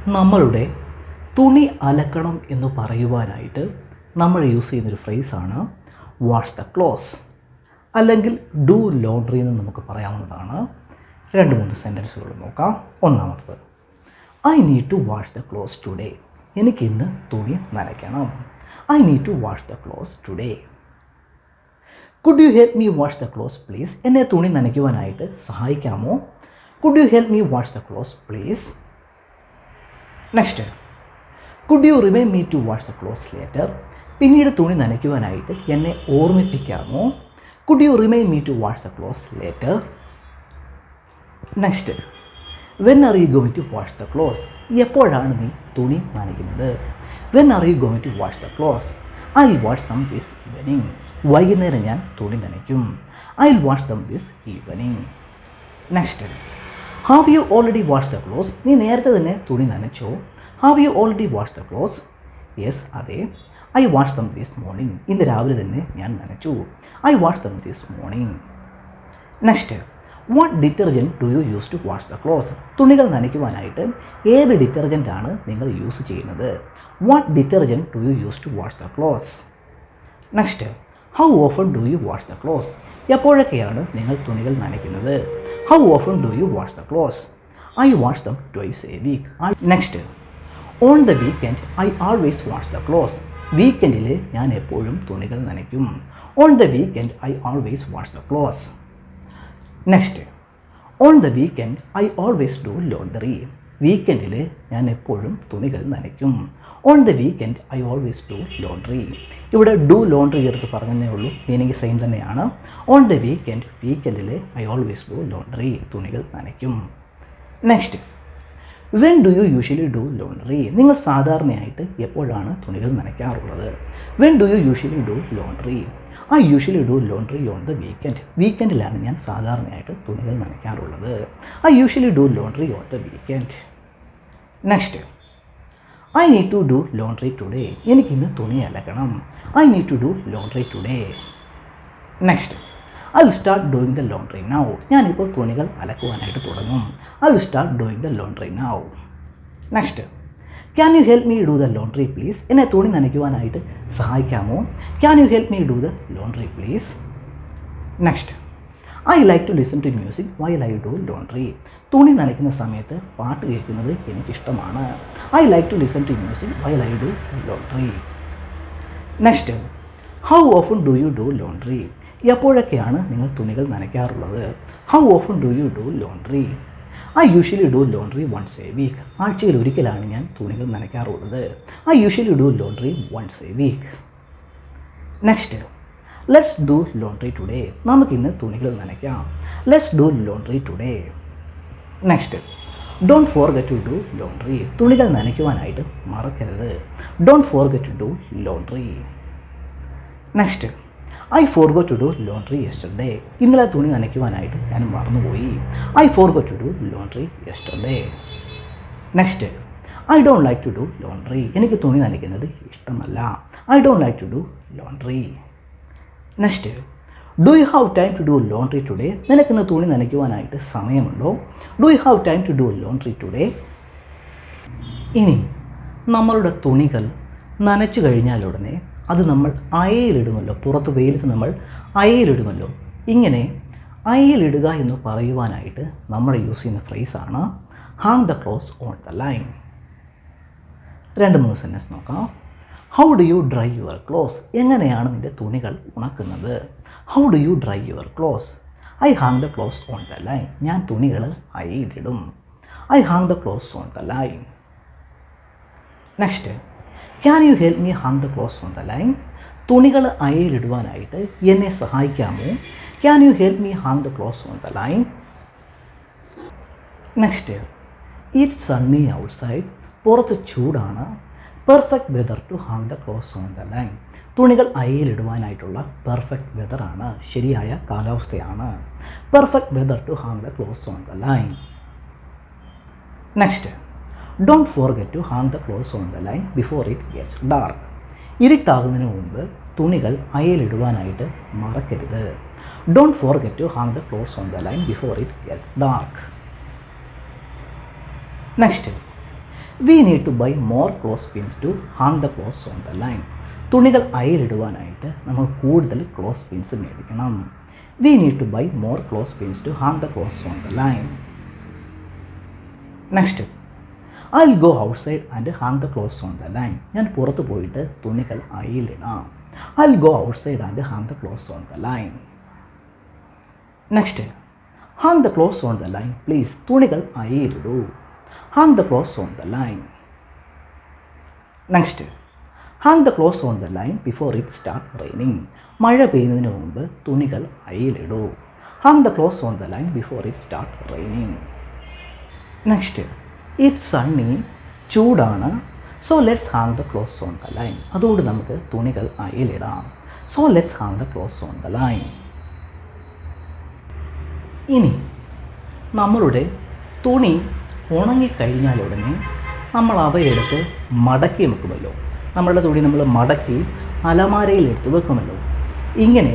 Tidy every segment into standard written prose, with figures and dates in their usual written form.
നമ്മളുടെ തുണി അലക്കണം എന്ന് പറയുവാനായിട്ട് നമ്മൾ യൂസ് ചെയ്യുന്നൊരു ഫ്രേസാണ് വാഷ് ദ ക്ലോത്ത്സ് അല്ലെങ്കിൽ ഡു ലോണ്ട്രി എന്ന് നമുക്ക് പറയാവുന്നതാണ്. 2-3 സെൻറ്റൻസുകൾ നോക്കാം. ഒന്നാമത്തത്, I need to wash the clothes today. എനിക്കിന്ന് തുണി നനയ്ക്കണം. I need to wash the clothes today. Could you help me wash the clothes please. എന്നെ തുണി നനയ്ക്കുവാനായിട്ട് സഹായിക്കാമോ? Could you help me wash the clothes please. Next, could you remind me to wash the clothes later. പിന്നീട് തുണി നനയ്ക്കുവാനായിട്ട് എന്നെ ഓർമ്മിപ്പിക്കാമോ? Could you remind me to wash the clothes later. Next, when are you going to wash the clothes. എപ്പോഴാണ് നീ തുണി നനയ്ക്കുന്നത്? When are you going to wash the clothes. I will wash them this evening. വൈകുന്നേരം ഞാൻ തുണി നനയ്ക്കും. I will wash them this evening. Next, have you already wash the clothes. നീ നേരത്തെ തന്നെ തുണി നനച്ചോ? Have you already wash the clothes. Yes, അതെ. I wash them this morning. ഇന്ന് രാവിലെ തന്നെ ഞാൻ നനച്ചു. I wash them this morning. Next, what detergent do you use to wash the clothes. തുണികൾ നനയ്ക്കുവാനായിട്ട് ഏത് ഡിറ്റർജൻറ്റാണ് നിങ്ങൾ യൂസ് ചെയ്യുന്നത്? What detergent do you use to wash the clothes. Next, how often do you wash the clothes. എപ്പോഴൊക്കെയാണ് നിങ്ങൾ തുണികൾ നനയ്ക്കുന്നത്? How often do you wash the clothes. I wash them twice a week. Next, on the weekend I always wash the clothes. വീക്കെൻഡിൽ ഞാൻ എപ്പോഴും തുണികൾ നനയ്ക്കും. On the weekend I always wash the clothes. Next, on the weekend I always do laundry. വീക്കെൻഡിൽ ഞാൻ എപ്പോഴും തുണികൾ നനയ്ക്കും. On the weekend I always do laundry. ഇവിടെ ഡു ലോണ്ട്രി ചേർത്ത് പറഞ്ഞതേ ഉള്ളൂ, മീനിങ് സെയിം തന്നെയാണ്. ഓൺ ദ വീക്കെൻഡ്, വീക്കെൻഡിൽ ഐ ഓൾവേസ് ഡു ലോണ്ട്രി, തുണികൾ നനയ്ക്കും. Next, when do you usually do laundry. നിങ്ങൾ സാധാരണയായിട്ട് എപ്പോഴാണ് തുണികൾ നനയ്ക്കാറുള്ളത്? When do you usually do laundry. I usually do laundry on the weekend. വീക്കെൻഡിലാണ് ഞാൻ സാധാരണയായിട്ട് തുണികൾ നനയ്ക്കാറുള്ളത്. I usually do laundry on the weekend. Next, I need to do laundry today. എനിക്കിന്ന് തുണി അലക്കണം. I need to do laundry today. Next, I will start doing the laundry now. ഞാനിപ്പോൾ തുണികൾ അലക്കുവാനായിട്ട് തുടങ്ങും. I will start doing the laundry now. Next, can you help me do the laundry please. എന്നെ തുണി നനയ്ക്കുവാനായിട്ട് സഹായിക്കാമോ? Can you help me do the laundry please. Next, I like to listen to music while I do laundry. തുണി നനയ്ക്കുന്ന സമയത്ത് പാട്ട് കേൾക്കുന്നത് എനിക്കിഷ്ടമാണ്. I like to listen to music while I do laundry. Next, how often do you do laundry. എപ്പോഴൊക്കെയാണ് നിങ്ങൾ തുണികൾ നനയ്ക്കാറുള്ളത്? How often do you do laundry. I usually do laundry once a week. ആഴ്ചയിൽ ഒരിക്കലാണ് ഞാൻ തുണികൾ നനയ്ക്കാറുള്ളത്. I usually do laundry once a week. Next, let's do laundry today. നമുക്കിന്ന് തുണികൾ നനയ്ക്കാം. Let's do laundry today. Next, don't forget to do laundry. തുണികൾ നനയ്ക്കുവാനായിട്ട് മറക്കരുത്. Don't forget to do laundry. Next, I forgot to do laundry yesterday. ഇന്നലെ തുണി നനയ്ക്കുവാനായിട്ട് ഞാൻ മറന്നുപോയി. I forgot to do laundry yesterday. Next, I don't like to do laundry. എനിക്ക് തുണി നനയ്ക്കുന്നത് ഇഷ്ടമല്ല. I don't like to do laundry. Next, do you have time to do laundry today. നിനക്കിന്ന് തുണി നനയ്ക്കുവാനായിട്ട് സമയമുണ്ടോ? Do you have time to do laundry today. ഇനി നമ്മളുടെ തുണികൾ നനച്ചു കഴിഞ്ഞാലുടനെ അത് നമ്മൾ അയയിലിടുമല്ലോ, പുറത്ത് വെയിലത്ത് നമ്മൾ അയയിലിടുമല്ലോ. ഇങ്ങനെ അയയിലിടുക എന്ന് പറയുവാനായിട്ട് നമ്മൾ യൂസ് ചെയ്യുന്ന ഫ്രേസാണ് hang the clothes on the line. 2-3 sentence നോക്കാം. How do you dry your clothes. എങ്ങനെയാണ് നിൻ്റെ തുണികൾ ഉണക്കുന്നത്? How do you dry your clothes. I hang the clothes on the line. ഞാൻ തുണികൾ അയയിലിടും. I hang the clothes on the line. Next, can you help me hang the clothes on the line. തുണികൾ അയയിലിടുവാനായിട്ട് എന്നെ സഹായിക്കാമോ? Can you help me hang the clothes on the line. Next, it's sunny outside. പുറത്ത് ചൂടാണ്. Perfect weather to hang the clothes on the line. തുണികൾ അയയിലിടുവാനായിട്ടുള്ള perfect വെതറാണ്, ശരിയായ കാലാവസ്ഥയാണ്. Perfect weather to hang the clothes on the line. Next, don't forget to hang the clothes on the line before it gets dark. ഇരുട്ടാകുന്നതിന് മുമ്പ് തുണികൾ അയയിലിടുവാനായിട്ട് മറക്കരുത്. Don't forget to hang the clothes on the line before it gets dark. Next, we need to buy more clothes pins to hang the clothes on the line. തുണികൾ അയലിടുവാനായിട്ട് നമ്മൾ കൂടുതൽ clothes pins മേടിക്കണം. We need to buy more clothes pins to hang the clothes on the line. Next, I will go outside and hang the clothes on the line. ഞാൻ പുറത്ത് പോയിട്ട് തുണികൾ അയലിടാം. I will go outside and hang the clothes on the line. Next, hang the clothes on the line please. തുണികൾ അയലിടൂ. Hang the clothes on the line. Next, hang the clothes on the line before it start raining. മഴ പെയ്യുന്നതിന് മുമ്പ് തുണികൾ അയലിടൂ. Hang the clothes on the line before it start raining. Next, it's sunny, ചൂടാണ്. So let's hang the clothes on the line. അതുകൊണ്ട് നമുക്ക് തുണികൾ അയലിടാം. So let's hang the clothes on the line. ഇനി നമ്മളുടെ തുണി ഉണങ്ങിക്കഴിഞ്ഞാലുടനെ നമ്മൾ അവയെടുത്ത് മടക്കി വെക്കുമല്ലോ. നമ്മളുടെ തുണി നമ്മൾ മടക്കി അലമാരയിൽ എടുത്ത് വെക്കുമല്ലോ. ഇങ്ങനെ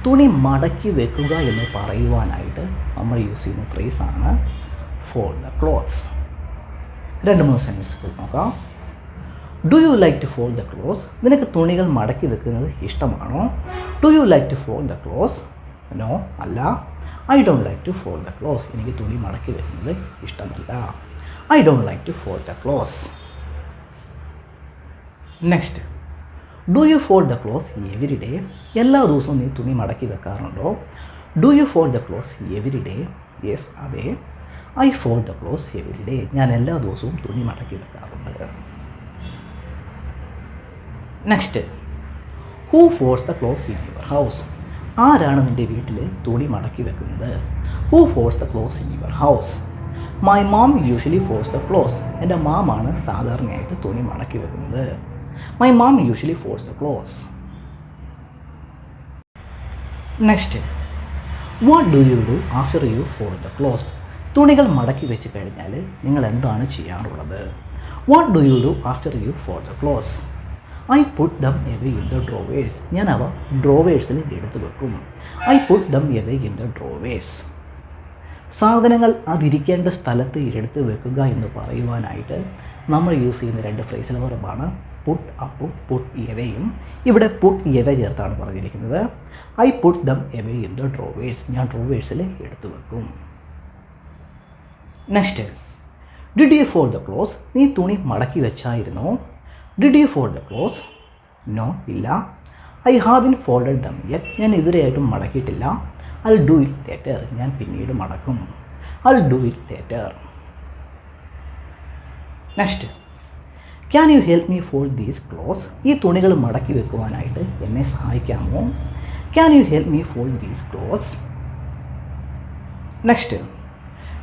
തുണി മടക്കി വെക്കുക എന്ന് പറയുവാനായിട്ട് നമ്മൾ യൂസ് ചെയ്യുന്ന ഫ്രേസാണ് ഫോൾഡ് ദ ക്ലോത്ത്സ്. 2-3 സെൻറ്റൻസുകൾ നോക്കാം. Do you like to fold the clothes? നിനക്ക് തുണികൾ മടക്കി വെക്കുന്നത് ഇഷ്ടമാണോ? Do you like to fold the clothes? No, അല്ല. I don't like to fold the clothes. എനിക്ക് തുണി മടക്കി വെക്കുന്നത് ഇഷ്ടമല്ല. I don't like to fold the clothes. Next, do you fold the clothes every day? എല്ലാ ദിവസവും നീ തുണി മടക്കി വെക്കാറുണ്ടോ? Do you fold the clothes every day? Yes, അതെ. I fold the clothes every day. ഞാൻ എല്ലാ ദിവസവും തുണി മടക്കി വെക്കാറുണ്ട്. Next, who folds the clothes in your house? ആരാണ് നിൻ്റെ വീട്ടിൽ തുണി മടക്കി വെക്കുന്നത്? Who folds the clothes in your house? My mom usually folds the clothes. എൻ്റെ മാമാണ് സാധാരണയായിട്ട് തുണി മടക്കി വെക്കുന്നത്. My mom usually folds the clothes. Next, what do you do after you fold the clothes? തുണികൾ മടക്കി വെച്ച് കഴിഞ്ഞാൽ നിങ്ങൾ എന്താണ് ചെയ്യാറുള്ളത്? What do you do after you fold the clothes? I put them away in the drawers. ഞാൻ അവ ഡ്രോവേഴ്സിൽ എടുത്തു വെക്കും. I put them away in the drawers. സാധനങ്ങൾ അതിരിക്കേണ്ട സ്ഥലത്ത് എടുത്ത് വെക്കുക എന്ന് പറയുവാനായിട്ട് നമ്മൾ യൂസ് ചെയ്യുന്ന 2 ഫ്രേസൽ വെർബാണ് പുട്ട് അപ്പും പുട്ട് എവേയും. ഇവിടെ പുട്ട് എവേ ചേർത്താണ് പറഞ്ഞിരിക്കുന്നത്. I put them away in the drawers. ഞാൻ ഡ്രോവേഴ്സിൽ എടുത്തു വെക്കും. Next, did you fold the clothes? നീ തുണി മടക്കി വെച്ചായിരുന്നോ? Did you fold the clothes? No, ഇല്ല. I haven't folded them yet. ഞാൻ ഇതുവരെയായിട്ടും മടക്കിയിട്ടില്ല. I do it later. ഞാൻ പിന്നീട് മടക്കും. I do it later. Next, can you help me fold these clothes? ഈ തുണികൾ മടക്കി വെക്കുവാനായിട്ട് എന്നെ സഹായിക്കാമോ? Can you help me fold these clothes? Next,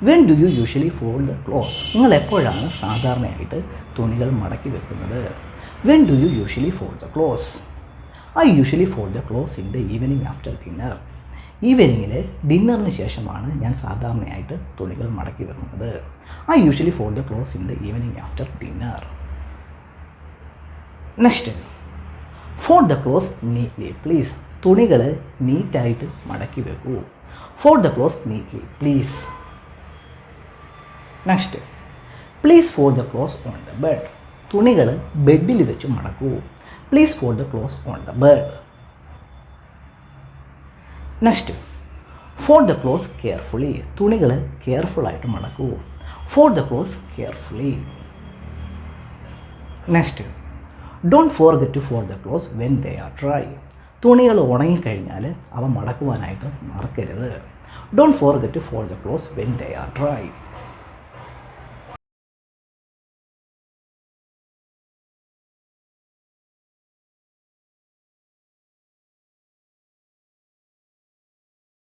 when do you usually fold the clothes? നിങ്ങൾ എപ്പോഴാണ് സാധാരണയായിട്ട് തുണികൾ മടക്കി വെക്കുന്നത്? When do you usually fold the clothes? I usually fold the clothes in the evening after dinner. ഈവനിങ്ങിൽ ഡിന്നറിന് ശേഷമാണ് ഞാൻ സാധാരണയായിട്ട് തുണികൾ മടക്കി വെക്കുന്നത്. I usually fold the clothes in the evening after dinner. Next, fold the clothes neatly please. തുണികൾ നീറ്റായിട്ട് മടക്കി വെക്കൂ. Fold the clothes neatly please. Next, please fold the clothes on the bed. തുണികൾ ബെഡിൽ വെച്ച് മടക്കൂ. Please fold the clothes on the bed. Next, fold the clothes carefully. തുണികൾ കെയർഫുള്ളായിട്ട് മടക്കൂ. Fold the clothes carefully. Next, don't forget to fold the clothes when they are dry. തുണികൾ ഉണങ്ങിക്കഴിഞ്ഞാൽ അവ മടക്കുവാനായിട്ട് മറക്കരുത്. Don't forget to fold the clothes when they are dry.